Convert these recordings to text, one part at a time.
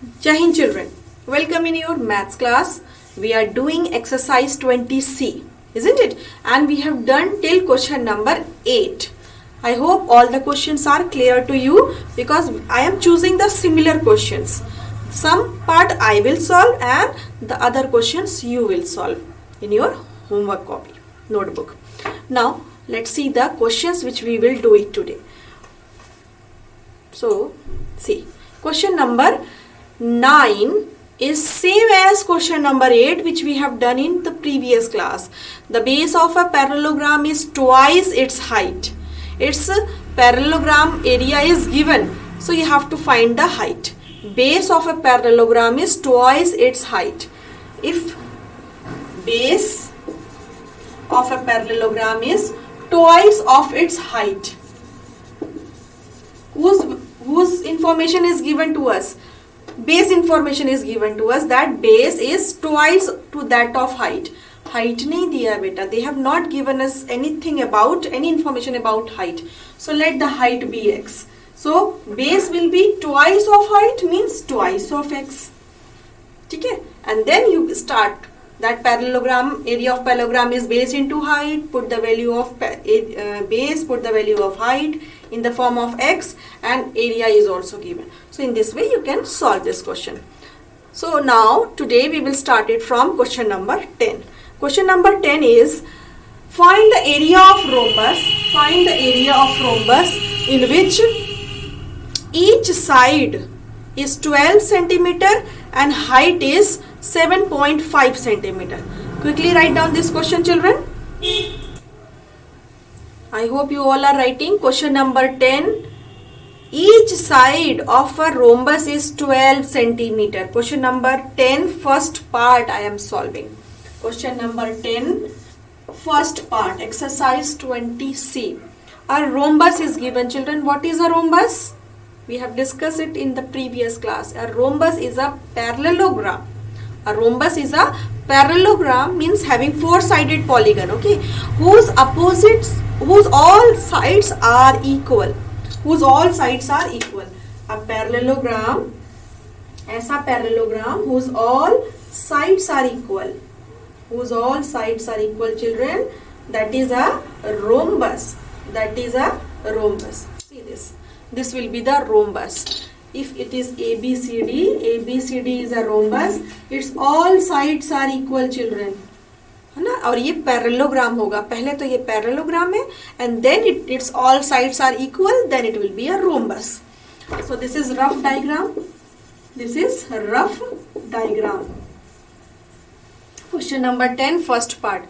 Jai Hind children, welcome in your maths class. We are doing exercise 20C, isn't it? And we have done till question number 8. I hope all the questions are clear to you because I am choosing the similar questions. Some part I will solve and the other questions you will solve in your homework copy, notebook. Now let's see the questions which we will do it today. So see, question number 9 is same as question number 8 which we have done in the previous class. The base of a parallelogram is twice its height. Its parallelogram area is given, so you have to find the height. Base of a parallelogram is twice its height. If base of a parallelogram is twice of its height, whose information is given to us? Base information is given to us that base is twice to that of height. Height नहीं दिया बेटा, they have not given us anything about any information about height. So let the height be x. So base will be twice of height means twice of x. ठीक है? And then you start that parallelogram, area of parallelogram is base into height, put the value of base, put the value of height in the form of x, and area is also given. So in this way you can solve this question. So now today we will start it from question number 10. Question number 10 is find the area of rhombus. Find the area of rhombus in which each side is 12 centimeter and height is 7.5 centimeter. Quickly write down this question, children. I hope you all are writing. Question number 10. Each side of a rhombus is 12 centimeter. Question number 10, first part I am solving. Question number 10, first part, exercise 20C. A rhombus is given, children. What is a rhombus? We have discussed it in the previous class. A rhombus is a parallelogram. A rhombus is a parallelogram means having four-sided polygon, okay, whose opposites, whose all sides are equal. Whose all sides are equal. A parallelogram, ऐसा parallelogram whose all sides are equal. Whose all sides are equal, children. That is a rhombus. That is a rhombus. See this. This will be the rhombus. If it is ABCD, ABCD is a rhombus. Its all sides are equal, children. है ना? और ये parallelogram होगा. पहले तो ये parallelogram है and then its all sides are equal, then it will be a rhombus. So this is rough diagram. This is rough diagram. Question number 10, first part.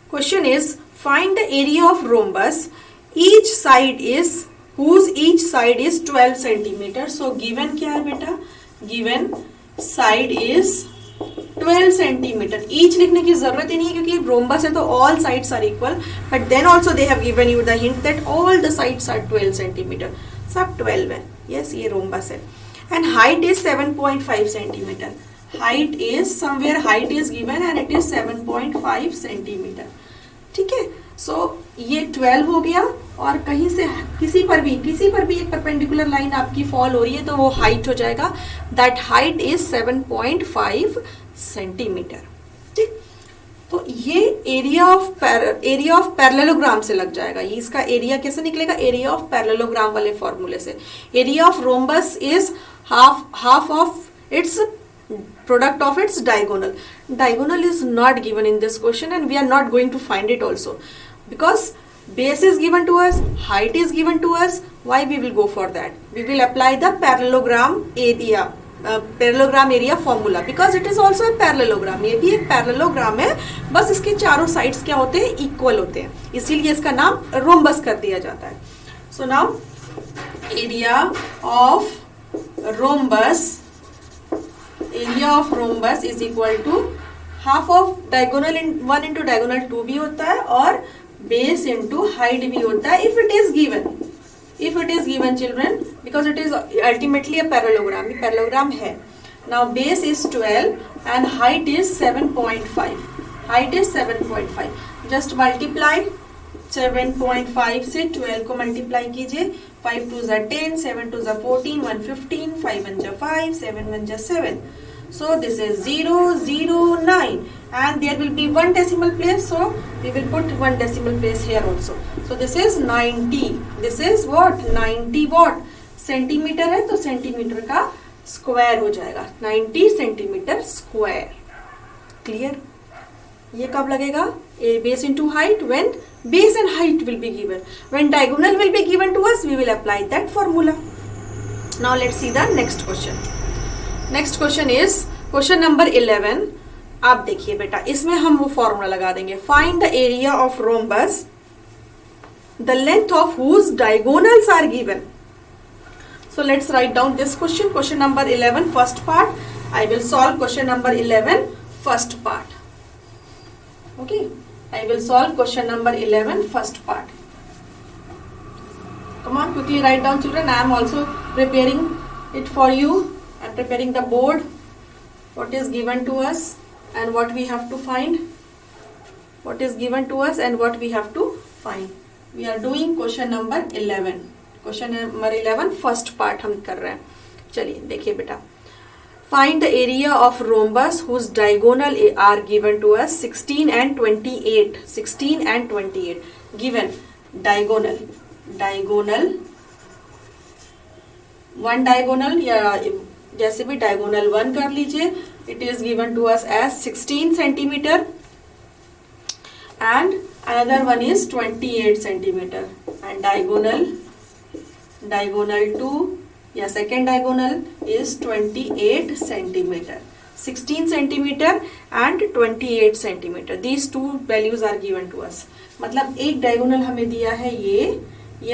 Question is find the area of rhombus. Each side is whose each side is 12 centimeter. So given क्या है बेटा? Given side is 12 centimeter. Each लिखने की जरूरत ही नहीं है क्योंकि rhombus है तो all sides are equal. But then also they have given you the hint that all the sides are 12 centimeter. सब 12 है. Yes, ये rhombus है. And height is 7.5 centimeter. Height is somewhere height is given and it is 7.5 centimeter. ठीक है? So ये 12 हो गया और कहीं से किसी पर भी एक परपेंडिकुलर लाइन आपकी फॉल हो रही है तो वो हाइट हो जाएगा. That height is 7.5 centimetre. ठीक, तो ये एरिया ऑफ पैरेललोग्राम से लग जाएगा. ये इसका एरिया कैसे निकलेगा? एरिया ऑफ पैरेललोग्राम वाले फॉर्मूले से. Area of rhombus is half of its product of its diagonal. Diagonal is not given in this question and we are not going to find it also because base is given to us, height is given to us. Why we will go for that? We will apply the parallelogram area formula because it is also a parallelogram. ये भी एक parallelogram है, बस इसके चारों sides क्या होते हैं? Equal होते हैं, इसीलिए इसका नाम rhombus कर दिया जाता है. So now area of rhombus is equal to half of diagonal 1 into diagonal 2 भी होता है और base into height भी होता है if it is given children because it is ultimately a parallelogram. ये parallelogram है. Now base is 12 and height is 7.5. Height is 7.5. Just multiply 7.5 से 12 को मल्टीप्लाई कीजिए. 5 2s are 10, 7 2s are 14, 1 15, 5 1s are 5, 7 1s are 7. So this is 0 0 9, and there will be one decimal place, so we will put one decimal place here also. So this is 90. This is what? 90 what? Centimetre है, तो centimetre का square हो जाएगा 90 centimetre square. Clear? ये कब लगेगा? A base into height, when base and height will be given. When diagonal will be given to us, we will apply that formula. Now let's see the next question. Next question is question number 11. आप देखिए बेटा, इसमें हम वो formula लगा देंगे. Find the area of rhombus, the length of whose diagonals are given. So let's write down this question. Question number 11, first part. I will solve question number 11, first part. Okay, I will solve question number 11, first part. Come on, quickly write down, children. I am also preparing it for you. I am preparing the board. What is given to us and what we have to find. What is given to us and what we have to find. We are doing question number 11. Question number 11, first part हम कर रहे हैं. चलिए देखिए बेटा. Find the area of rhombus whose diagonal are given to us 16 and 28. 16 and 28. Given diagonal. One diagonal या जैसे भी diagonal 1 कर लीजिए. It is given to us as 16 centimeter and another one is 28 centimeter. And diagonal 2 या second diagonal is 28 centimeter. 16 centimeter and 28 centimeter. These two values are given to us. मतलब एक diagonal हमें दिया है ये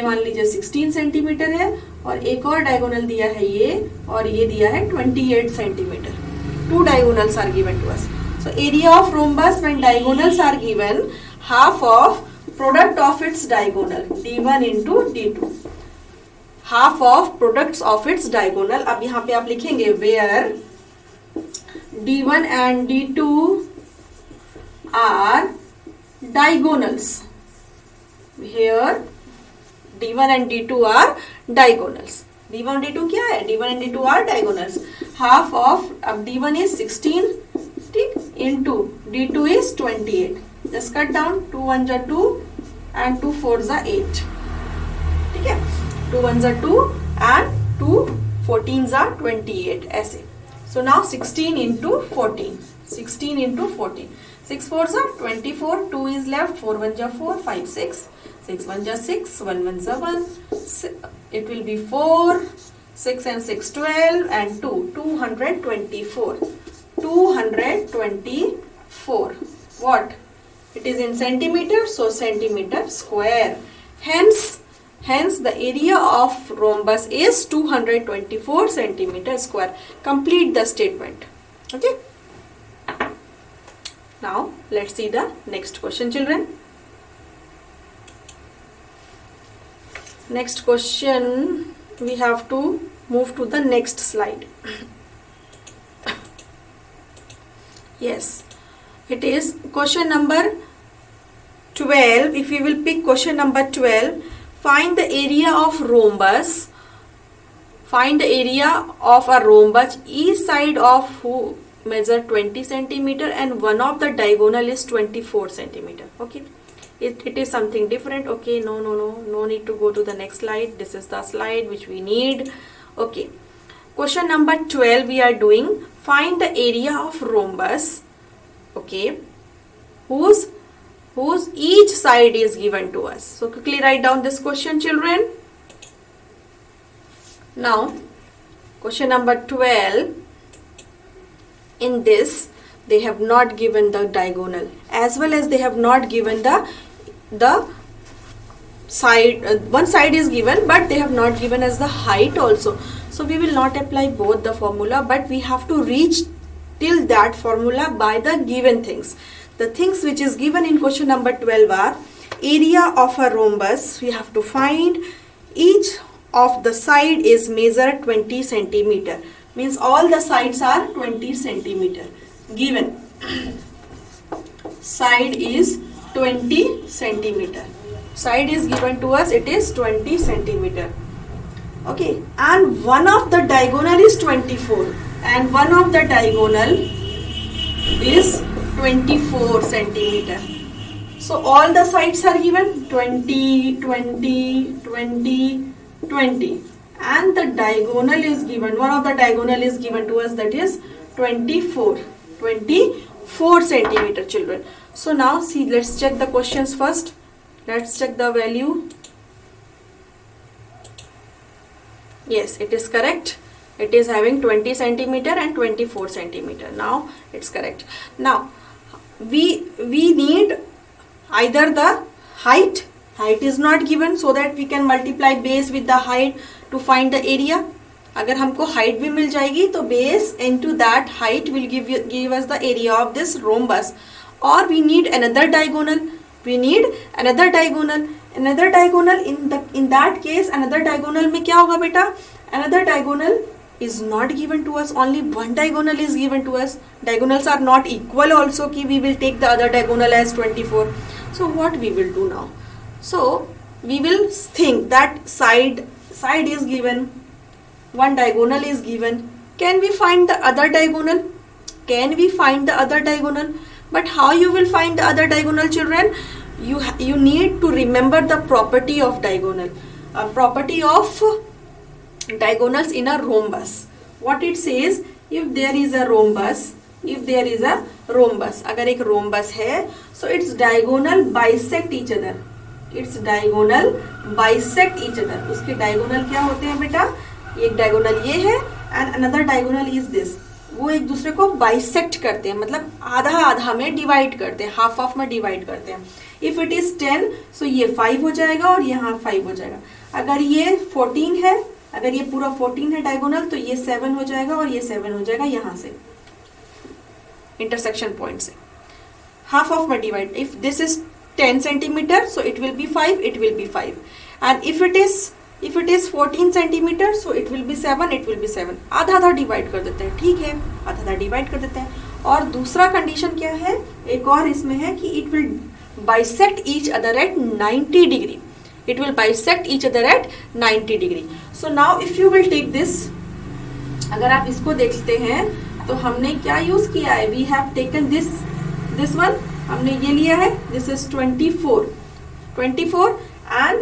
मान लीजिए 16 सेंटीमीटर है, और एक और diagonal दिया है ये, और ये दिया है 28 centimeter. Two diagonals are given to us. So area of rhombus when diagonals are given, half of product of its diagonal d1 into d2. Half of products of its diagonal. अब यहाँ पे आप लिखेंगे where d1 and d2 are diagonals. Here d1 and d2 are diagonals. d1 and d2 क्या है? d1 and d2 are diagonals. Half of, अब d1 is 16 ठीक, into d2 is 28. Just cut down. 2 1s are 2 and 2 4s are 8. ठीक है, 2 1s are 2 and 2 14s are 28 ऐसे. So now 16 into 14. 16 into 14. 6 4s are 24. 2 is left. 4 1s are 4. 5 6. 6 1s are 6. 1 1s are 1. It will be 4. 6 and 6 12 and 2 224. 224. What? It is in centimeter, so centimeter square. Hence the area of rhombus is 224 centimeter square. Complete the statement. Okay. Now let's see the next question, children. Next question, we have to move to the next slide. Yes, it is question number 12. If we will pick question number 12, find the area of rhombus. Find the area of a rhombus, each side of who measure 20 centimeter and one of the diagonal is 24 centimeter. Okay, it is something different. Okay, no need to go to the next slide. This is the slide which we need. Okay, question number 12 we are doing. Find the area of rhombus. Okay, whose each side is given to us. So quickly write down this question, children. Now question number 12, in this they have not given the diagonal as well as they have not given the side. One side is given but they have not given us the height also. So we will not apply both the formula, but we have to reach till that formula by the given things. The things which is given in question number 12 are area of a rhombus. We have to find each of the side is measured 20 centimeter. Means all the sides are 20 centimeter. Given side is 20 centimeter. Side is given to us, it is 20 centimeter. Okay, and one of the diagonal is 24, and one of the diagonal is 24 centimeter. So all the sides are given 20, 20, 20, 20, and the diagonal is given, one of the diagonal is given to us, that is 24 centimeter, children. So now see, let's check the questions first. Let's check the value. Yes, it is correct. It is having 20 centimeter and 24 centimeter. Now it's correct. Now we need either the height is not given, so that we can multiply base with the height to find the area. अगर हमको height भी मिल जाएगी तो base into that height will give us the area of this rhombus. Or we need another diagonal. Another diagonal in that case, another diagonal में क्या होगा बेटा? Another diagonal is not given to us. Only one diagonal is given to us. Diagonals are not equal also, कि we will take the other diagonal as 24. So what we will do now? So we will think that side is given, one diagonal is given. Can we find the other diagonal? But how you will find the other diagonal, children? You need to remember the property of diagonal. Property of diagonals in a rhombus. What it says, if there is a rhombus, अगर एक rhombus है, so its diagonal bisect each other. उसके diagonal क्या होते हैं बेटा? एक diagonal ये है and another diagonal is this. वो एक दूसरे को bisect करते हैं, मतलब आधा में divide करते हैं, half में divide करते हैं. If it is 10, so ये 5 हो जाएगा और यहाँ 5 हो जाएगा. अगर ये 14 है, अगर ये पूरा 14 है diagonal, तो ये 7 हो जाएगा और ये 7 हो जाएगा यहाँ से, intersection point से. Half में divide. If this is 10 centimeter, so it will be 5. And if it is 14 centimeter, so it will be 7. आधा डिवाइड कर देते हैं, ठीक है, आधा डिवाइड कर देते हैं. और दूसरा कंडीशन क्या है, एक और इसमें है कि it will bisect each other at 90 degree. So now if you will take this, अगर आप इसको देखते हैं तो हमने क्या यूज किया है, we have taken this one, हमने ये लिया है, this is 24 and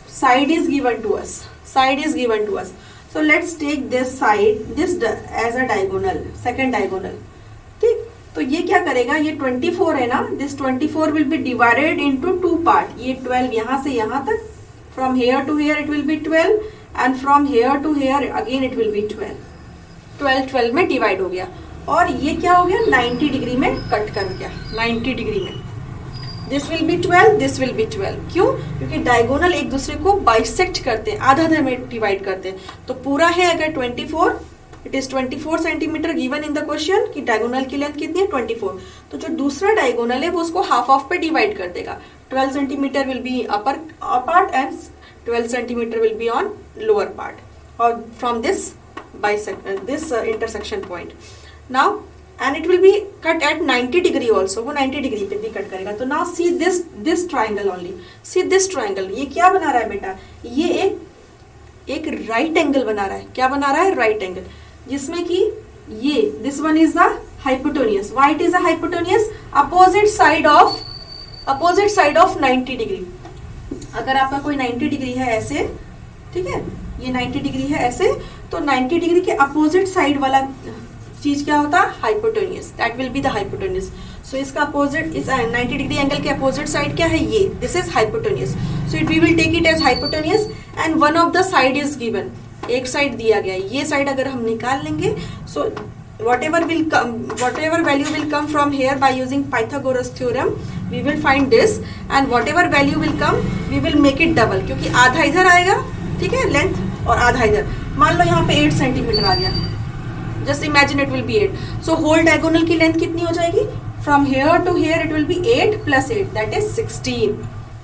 side is given to us. So let's take this side, this as a diagonal, second diagonal. ठीक, तो ये क्या करेगा, ये 24 है ना, this 24 will be divided into two part. ये 12 यहाँ से यहाँ तक, from here to here it will be 12 and from here to here again it will be 12 में डिवाइड हो गया. और ये क्या हो गया, 90 डिग्री में कट कर गया, 90 डिग्री में. This will be 12, this will be 12. क्यों? क्योंकि डायगोनल एक दूसरे को बाइसेक्ट करते हैं, आधा में डिवाइड करते हैं. तो पूरा है अगर 24, it is 24 centimetre given in the question कि डायगोनल की लेंथ कितनी है, 24. तो जो दूसरा डायगोनल है वो उसको हाफ पे डिवाइड कर देगा. 12 centimetre will be upper part and 12 centimetre will be on lower part, और from this intersection point. Now and it will be cut at 90 degree also, वो 90 डिग्री पे भी कट करेगा. तो now see this triangle only, see this triangle. ये क्या बना रहा है बेटा, ये एक राइट एंगल बना रहा है. क्या बना रहा है, राइट एंगल, जिसमें कि ये this one is the hypotenuse. Why it is a hypotenuse? opposite side of 90 degree. अगर आपका कोई 90 डिग्री है ऐसे, ठीक है, ये 90 डिग्री है ऐसे, तो 90 डिग्री के अपोजिट साइड वाला चीज क्या होता है, hypotenuse. That will be the hypotenuse. So इसका अपोजिट, इस 90 डिग्री एंगल के अपोजिट साइड क्या है, ये, this is hypotenuse. So it we will take it as hypotenuse and one of the side is given. एक साइड दिया गया है, ये साइड अगर हम निकाल लेंगे, सो whatever value will come from here by using Pythagoras theorem, we will find this, and whatever value will come we will make it double, क्योंकि आधा इधर आएगा, ठीक है, लेंथ, और आधा इधर. मान लो यहाँ पे 8 सेंटीमीटर आ गया, just imagine it will be 8. So whole diagonal की लेंथ कितनी हो जाएगी, from here to here it will be 8 + 8, that is 16,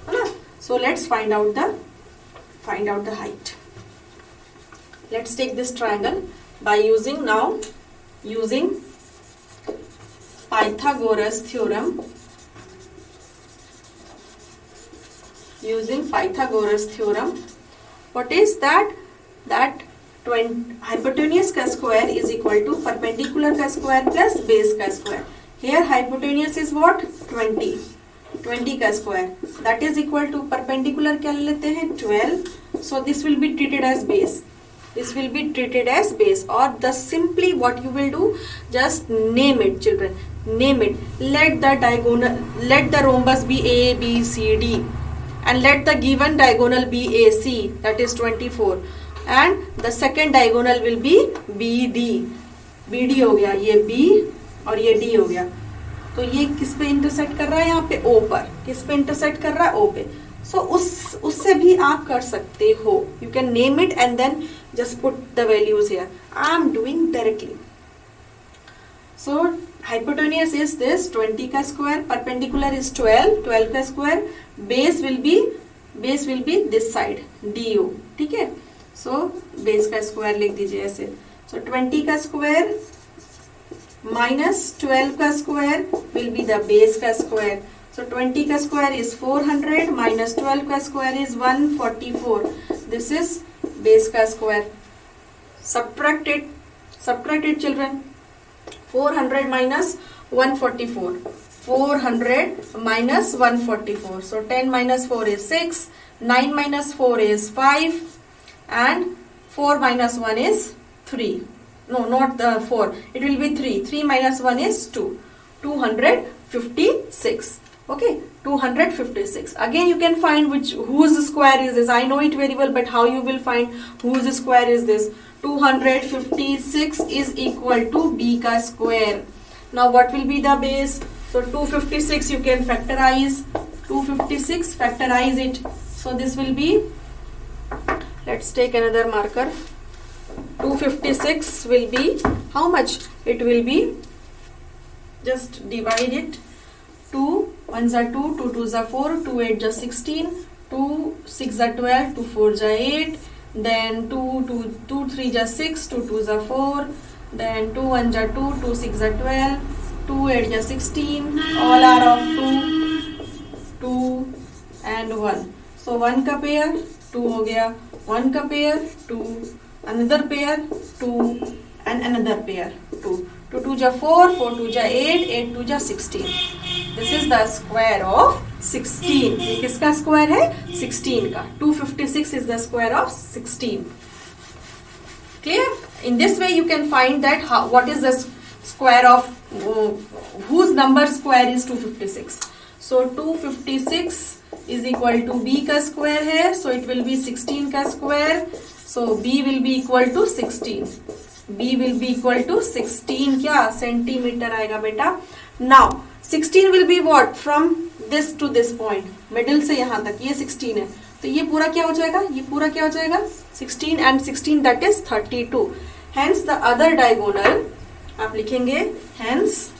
है ना. So let's find out the height. Let's take this triangle by using Pythagoras theorem. What is that? that hypotenuse का square is equal to perpendicular का square plus base का square. Here hypotenuse is what? 20 का square. That is equal to perpendicular क्या लेते हैं? 12. So this will be treated as base. This will be treated as base. Or the simply what you will do, just name it, children. Name it. Let the rhombus be A, B, C, D, and let the given diagonal be AC. That is 24. And the second diagonal will be BD. BD हो गया, ये B और ये D हो गया. तो ये किस पे इंटरसेक्ट कर रहा है? यहाँ पे O पर. किस पे इंटरसेक्ट कर रहा है? O पे. So उससे भी आप कर सकते हो. You can name it and then just put the values here. I am doing directly. So hypotenuse is this 20 का square, perpendicular is 12 का square, base will be this side DO. ठीक है? So base का square लिख दीजिए ऐसे. So 20 का square minus 12 का square will be the base का square. So 20 का square is 400 minus 12 का square is 144. This is base का square. Subtract it children. 400 minus 144. 400 minus 144. So 10 minus 4 is 6. 9 minus 4 is 5. And 4 minus 1 is 3. No, not the 4. It will be 3. 3 minus 1 is 2. 256. Okay, 256. Again you can find whose square is this. I know it very well, but how you will find whose square is this? 256 is equal to B ka square. Now what will be the base? So 256 you can factorize. 256, factorize it. So this will be, let's take another marker. 256 will be how much? It will be, just divide it. 2 1s are 2, 2 2s are 4, 2 8 are 16, 2 6 are 12, 2 4s are 8, then 2 3 are 6, 2 2s are 4, then 2 1s are 2, 2 6 are 12, 2 8 are 16, all are of 2 and 1. So 1 का pair 2 हो गया, 1 का pair 2, another pair 2 and another pair 2. 2 2 ja 4, 4 2 ja 8, 8 2 ja 16. This is the square of 16. ये किसका square है? 16 का. 256 is the square of 16. Clear? In this way you can find that what is the square of whose number square is 256. So 256 is equal to B का square है. So it will be 16 का square. So B will be equal to 16. B will be equal to 16 क्या? Centimetre आएगा बेटा. Now 16 will be what? From this to this point. Middle से यहाँ तक ये 16 है. तो ये पूरा क्या हो जाएगा? ये पूरा क्या हो जाएगा? 16 and 16 that is 32. Hence the other diagonal आप लिखेंगे. Hence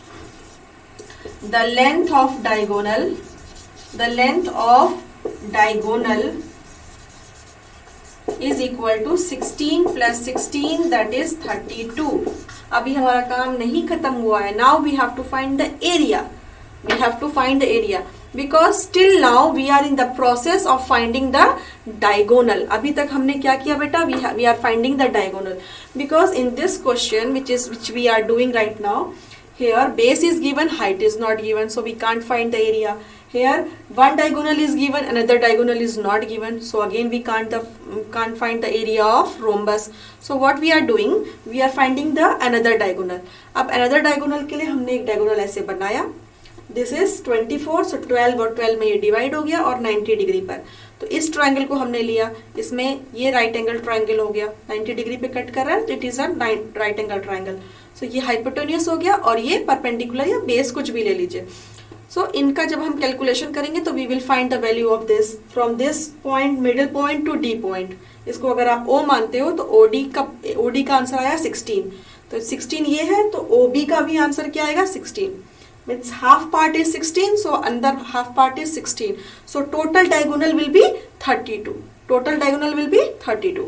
the length of diagonal is equal to 16 plus 16 that is 32. अभी हमारा काम नहीं खत्म हुआ है. Now we have to find the area. Because till now we are in the process of finding the diagonal. अभी तक हमने क्या किया बेटा? We are finding the diagonal. Because in this question which we are doing right now, here base is given, height is not given, so we can't find the area. Here one diagonal is given, another diagonal is not given, so again we can't find the area of rhombus. So what we are doing, we are finding the another diagonal. अब another diagonal के लिए हमने एक diagonal ऐसे बनाया. This is 24, so 12 और 12 में ये divide हो गया और 90 डिग्री पर. तो इस ट्रायंगल को हमने लिया, इसमें ये राइट एंगल ट्रायंगल हो गया, 90 डिग्री पे कट कर रहा है, तो it is a right angle triangle. So ये हाइपोटेन्यूस हो गया और ये परपेंडिकुलर या बेस कुछ भी ले लीजिए. सो इनका जब हम कैलकुलेशन करेंगे तो we will find the value of this from this point, middle point to D point. इसको अगर आप ओ मानते हो तो ओडी का आंसर आया 16. तो 16 ये है, तो ओबी का भी आंसर क्या आएगा? 16. Means half part is 16, so another half part is 16. So total diagonal will be 32. Total diagonal will be 32.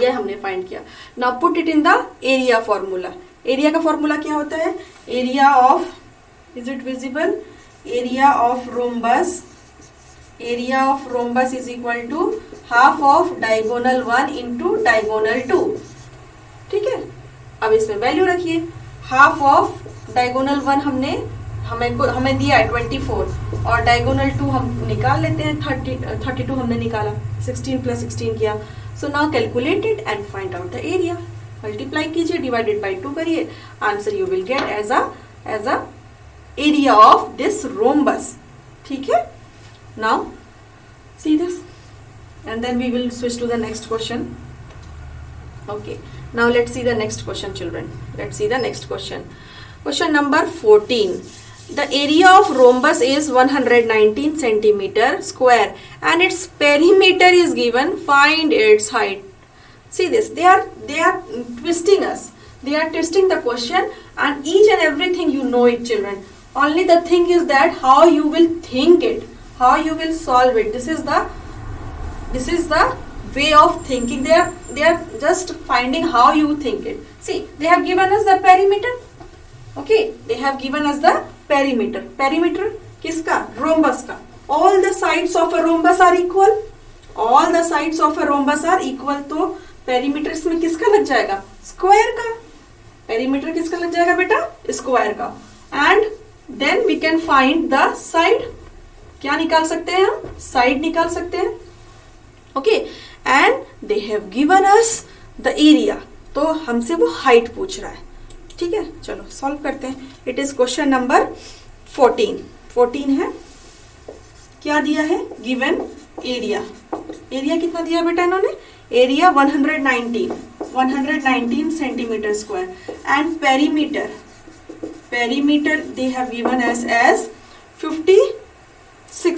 ये हमने फाइंड किया. Now put it in the area formula. Area का फॉर्मूला क्या होता है? Area of, is it visible? Area of rhombus is equal to half of diagonal 1 into diagonal 2। ठीक है, अब इसमें वैल्यू रखिए। हाफ ऑफ डायगोनल 1 हमें दिया है 24 और डायगोनल 2 हम निकाल लेते हैं, 32 हमने निकाला, 16 प्लस 16 किया। So now calculate it and find out the area. Multiply कीजिए, डिवाइडेड बाई 2 करिए, answer you will get as a area of this rhombus. ठीक है, now see this and then we will switch to the next question. Okay, now let's see the next question, children. Let's see the next question. Question number 14. The area of rhombus is 119 centimeter square and its perimeter is given. Find its height. See this, they are twisting us. They are twisting the question, and each and everything you know it, children. Only the thing is that how you will think it, how you will solve it. This is the way of thinking. They are just finding how you think it. See, they have given us the perimeter. Okay, they have given us the perimeter. Perimeter किसका? rhombus का. All the sides of a rhombus are equal. All the sides of a rhombus are equal. तो perimeter इसमें किसका लग जाएगा? square का. Perimeter किसका लग जाएगा बेटा? square का. And then we can find the side. क्या निकाल सकते हैं हम? side निकाल सकते हैं. Okay, and they have given us the area. तो हमसे वो हाइट पूछ रहा है. ठीक है, चलो सॉल्व करते हैं. इट इज क्वेश्चन नंबर 14 है. क्या दिया है? Given area. एरिया कितना दिया बेटा इन्होंने? Area 119 centimetre square and perimeter they have given as 56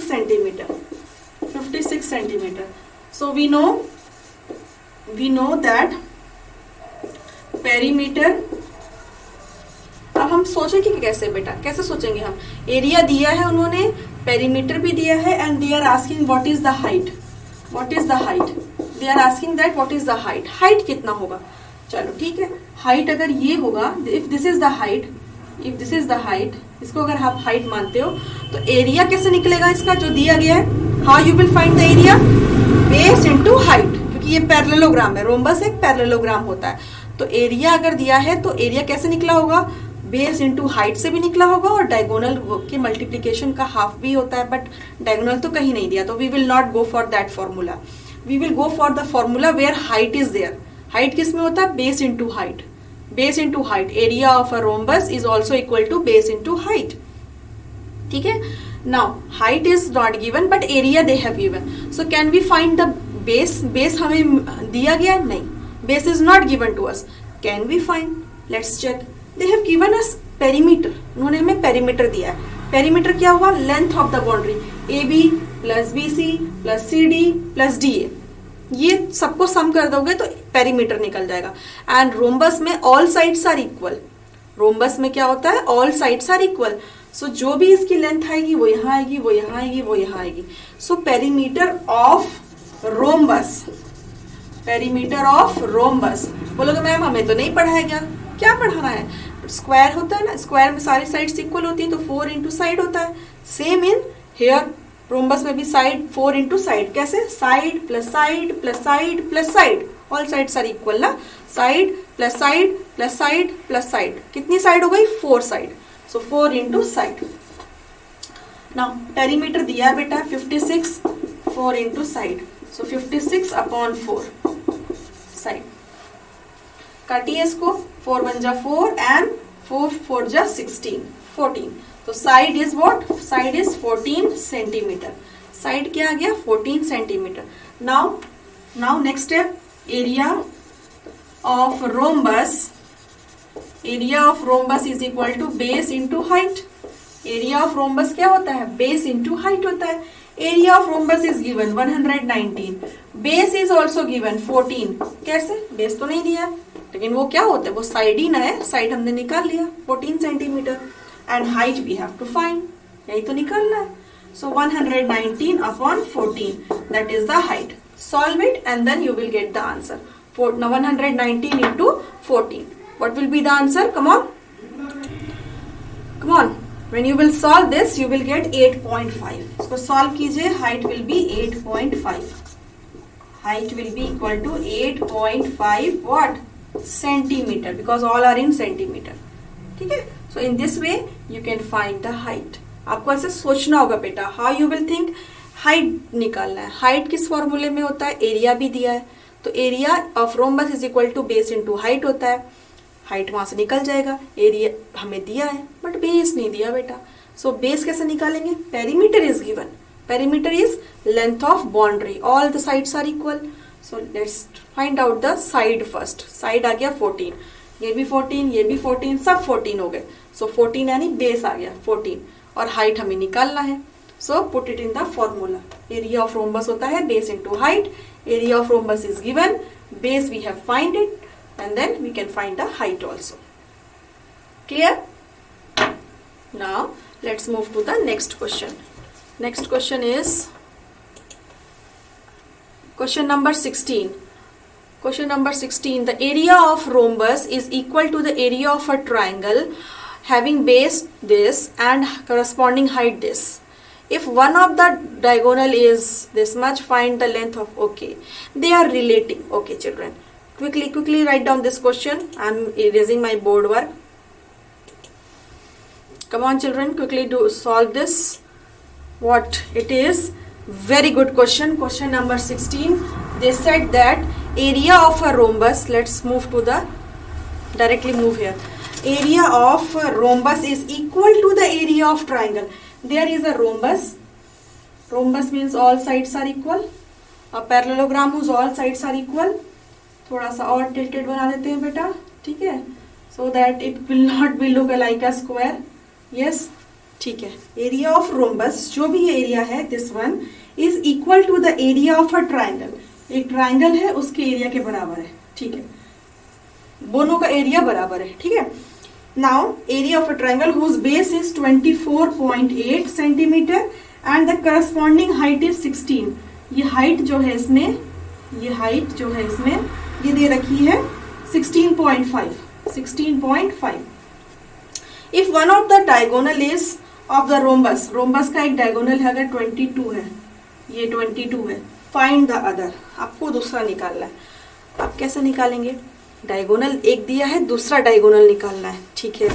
centimetre. So we know that perimeter. अब हम सोचेंगे कि कैसे बेटा, कैसे सोचेंगे हम? एरिया दिया है उन्होंने, पेरीमीटर भी दिया है, and they are asking what is the height. They are asking that what is the height. Height कितना होगा? चलो ठीक है, हाइट अगर ये होगा, if this is the height, इसको अगर आप हाइट मानते हो तो एरिया कैसे निकलेगा इसका जो दिया गया है? How you will find the area? Base into height, क्योंकि ये पैरेललोग्राम है. रोम्बस एक पैरेललोग्राम होता है. तो एरिया अगर दिया है तो एरिया कैसे निकला होगा? बेस इंटू हाइट से भी निकला होगा, और डायगोनल के मल्टीप्लीकेशन का हाफ भी होता है, बट डायगोनल तो कहीं नहीं दिया, तो we will not go for that formula. We will go for the formula where height is there. Height किस में होता है? Base into height. Base into height. Area of a rhombus is also equal to base into height. ठीक है. Now height is not given but area they have given. So can we find the base? Base हमें दिया गया नहीं. Base is not given to us. Can we find? Let's check. They have given us perimeter. उन्होंने हमें perimeter दिया है. Perimeter क्या हुआ? Length of the boundary. AB plus BC plus CD plus DA. ये सबको सम कर दोगे तो perimeter निकल जाएगा. And rhombus में all sides are equal. Rhombus में क्या होता है? All sides are equal. सो जो भी इसकी लेंथ आएगी वो यहाँ आएगी, वो यहाँ आएगी, वो यहाँ आएगी. So perimeter of rhombus. बोलोगे मैम हमें तो नहीं पढ़ाया गया. क्या पढ़ाना है? स्क्वायर होता है ना, स्क्वायर में सारी साइड्स इक्वल होती है, तो 4 इंटू साइड होता है. सेम इन हेयर, रोम्बस में भी साइड 4 इंटू साइड. कैसे? Side plus side plus side plus side. All sides are equal ना. Side plus side plus side plus side. कितनी साइड हो गई? 4 side. So 4 into side. Now perimeter दिया बेटा 56, 4 into side. So 56 upon 4 side. काटिए इसको. 4 1 जा 4 and 4 4 जा 16, 14. तो side is what? Side is 14 centimeter. Side क्या आ गया? 14 centimeter. Now next step. Area of rhombus. Area of rhombus is equal to base into height. Area of rhombus क्या होता है? Base into height होता है. Area of rhombus is given 119. Base is also given 14. कैसे? Base तो नहीं दिया है, लेकिन वो क्या होता है? वो साइड ही ना है. साइड हमने निकाल लिया 14 centimetre. And height we have to find. यही तो निकालना है. So 119 upon 14, that is the height. Solve it and then you will get the answer. 119 into 14. What will be the answer? Come on. When you will solve this, you will get 8.5. इसको solve कीजिए. Height will be 8.5. height will be equal to 8.5 what centimeter, because all are in centimeter. ठीक है, so in this way you can find the height. आपको ऐसे सोचना होगा बेटा, how you will think, height निकालना है. हाइट किस फॉर्मूले में होता है, एरिया भी दिया है, तो area of rhombus is equal to base into height होता है. हाइट वहां से निकल जाएगा, एरिया हमें दिया है बट बेस नहीं दिया बेटा. सो बेस कैसे निकालेंगे, perimeter is given. Perimeter is length of boundary, all the sides are equal. So let's find out the side first. Side आ गया 14, ये भी 14, ये भी 14, सब 14 हो गए. सो 14 यानी बेस आ गया 14, और हाइट हमें निकालना है. So put it in the formula. Area of rhombus होता है base into height. Area of rhombus is given, base we have find it, and then we can find the height also. Clear? Now let's move to the next question. Next question is question number 16. Question number 16, the area of rhombus is equal to the area of a triangle having base this and corresponding height this. If one of the diagonal is this much, find the length of, okay, they are relating. Okay children, quickly write down this question. I am erasing my board work. Come on children, quickly do solve this. What it is, very good question. Question number 16, they said that area of a rhombus, let's move to the, directly move here. Area of a rhombus is equal to the area of triangle. There is a rhombus. Rhombus means all sides are equal. A parallelogram whose all sides are equal. थोड़ा सा और tilted बना देते हैं बेटा, ठीक है, so that it will not be look like a square. Yes, ठीक है. एरिया ऑफ रोम्बस, जो भी ये एरिया है, this one is equal to the area of a triangle. एक ट्राइंगल है उसके एरिया के बराबर है, ठीक है, दोनों का एरिया बराबर है, ठीक है. Now area of a triangle whose base is 24.8 centimetre and the corresponding height is 16. ये हाइट जो है इसमें, ये हाइट जो है इसमें ये दे रखी है 16.5. 16.5. If one of the diagonal is of the rhombus, rhombus का एक डायगोनल है अगर 22 है, ये 22 है, फाइंड द अदर. आपको दूसरा निकालना है. आप कैसे निकालेंगे, डायगोनल एक दिया है, दूसरा डायगोनल निकालना है, ठीक है.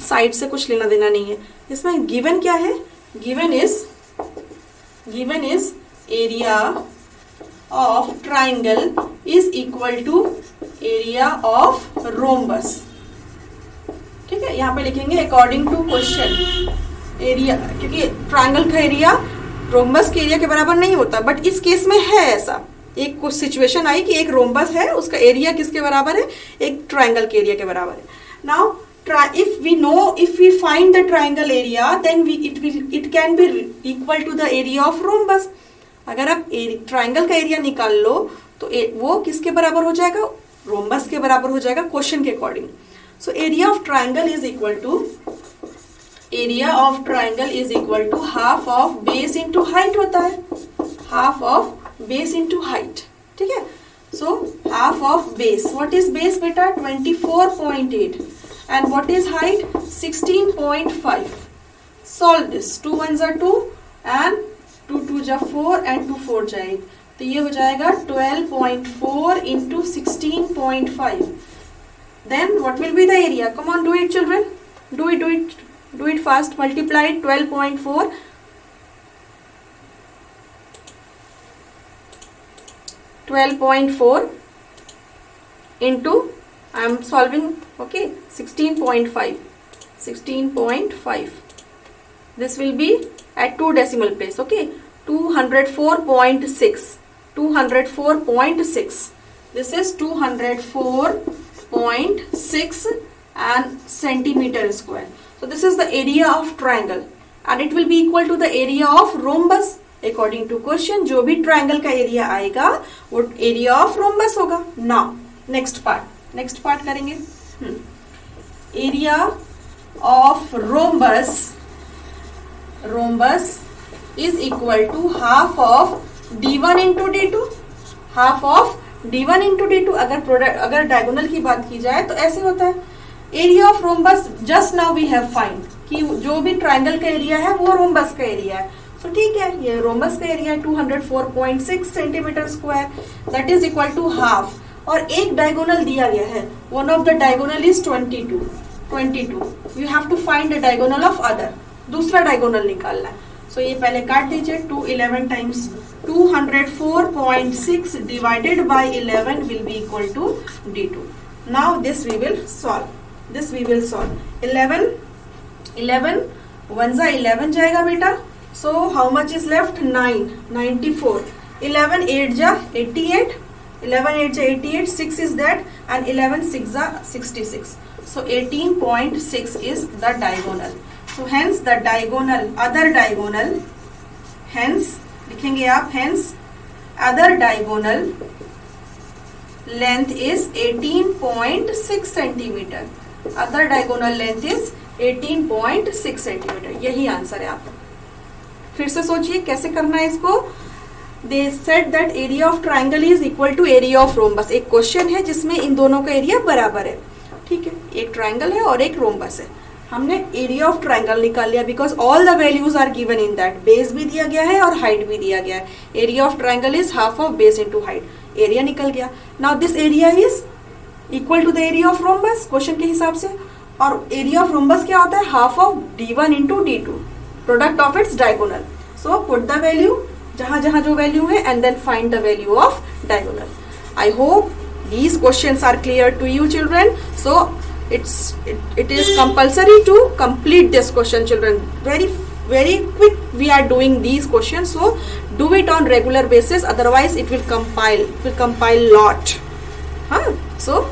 साइड से कुछ लेना देना नहीं है. इसमें गिवन क्या है, given is area of triangle is equal to area of rhombus. ठीक है, यहाँ पे लिखेंगे according to question. एरिया, क्योंकि ट्रायंगल का एरिया रोम्बस के एरिया के बराबर नहीं होता, बट इस केस में है ऐसा. एक कुछ सिचुएशन आई कि एक रोम्बस है, उसका एरिया किसके बराबर है, एक ट्रायंगल के एरिया के बराबर है. Now if we find the triangle area, then it can be equal to the area of rhombus. अगर आप ट्राइंगल का एरिया निकाल लो तो वो किसके बराबर हो जाएगा, रोम्बस के बराबर हो जाएगा क्वेश्चन के according. So area of triangle is equal to half of base into height होता है. Half of base into height, ठीक है. So half of base, what is base बेटा, 24.8 and what is height, 16.5. Solve this. 2 1s are 2 and 2 2s are 4 and 2 4 जाएगी, तो ये हो जाएगा 12.4 into 16.5. Then what will be the area? Come on, do it children. Do it fast. Multiply 12.4. 12.4 into, I am solving, okay, 16.5. 16.5. This will be at 2 decimal place, okay, 204.6. 204.6. This is 204.6 and centimeter square. So this is the area of triangle and it will be equal to the area of rhombus. According to question, जो भी triangle का area आएगा वो area of rhombus होगा. Now next part करेंगे. Area of rhombus is equal to half of d1 into d2. half of d1 into d2. अगर diagonal की बात की जाए तो ऐसे होता है. Area of rhombus just now we have find कि जो भी ट्राइंगल का एरिया है वो रोम्बस का एरिया है. सो ठीक है, ये रोम्बस का area 204.6 centimetre square, that is equal to half. और एक डायगोनल दिया गया है, one of the diagonal is 22। You have to find the diagonal of other, दूसरा डायगोनल निकालना है। सो ये पहले काट दीजिए, 211 times 204.6 divided by 11 will be equal to D2। Now this we will solve, 11 1 जा 11 जाएगा बेटा, so how much is left 9, 94, 11 8 जा 88, 11 8 जा 88, 6 is that, and 11 6 जा 66, so 18.6 is the diagonal। so hence the diagonal, other diagonal, hence लिखेंगे आप, hence other diagonal length is 18.6 centimetre, other diagonal length is 18.6 centimetre, यही answer है आपका। फिर से सोचिए कैसे करना है इसको। They said that area of triangle is equal to area of rhombus। एक क्वेश्चन है जिसमें इन दोनों का एरिया बराबर है, ठीक है, एक ट्राइंगल है और एक रोम्बस है। हमने एरिया ऑफ ट्राइंगल निकाल लिया because all the values are given in that, base भी दिया गया है और हाइट भी दिया गया है। Area of triangle is half of base into height, area निकल गया। Now this area is equal to the area of rhombus question के हिसाब से, और एरिया ऑफ रोम्बस क्या होता है, half of D1 into D2, product of its diagonal. So put the value जहां जहां जो वैल्यू है and then find the value of diagonal. I hope these questions are clear to you children, so it is compulsory to complete this question children, very quick we are doing these questions, so do it on regular basis, otherwise it will compile lot, so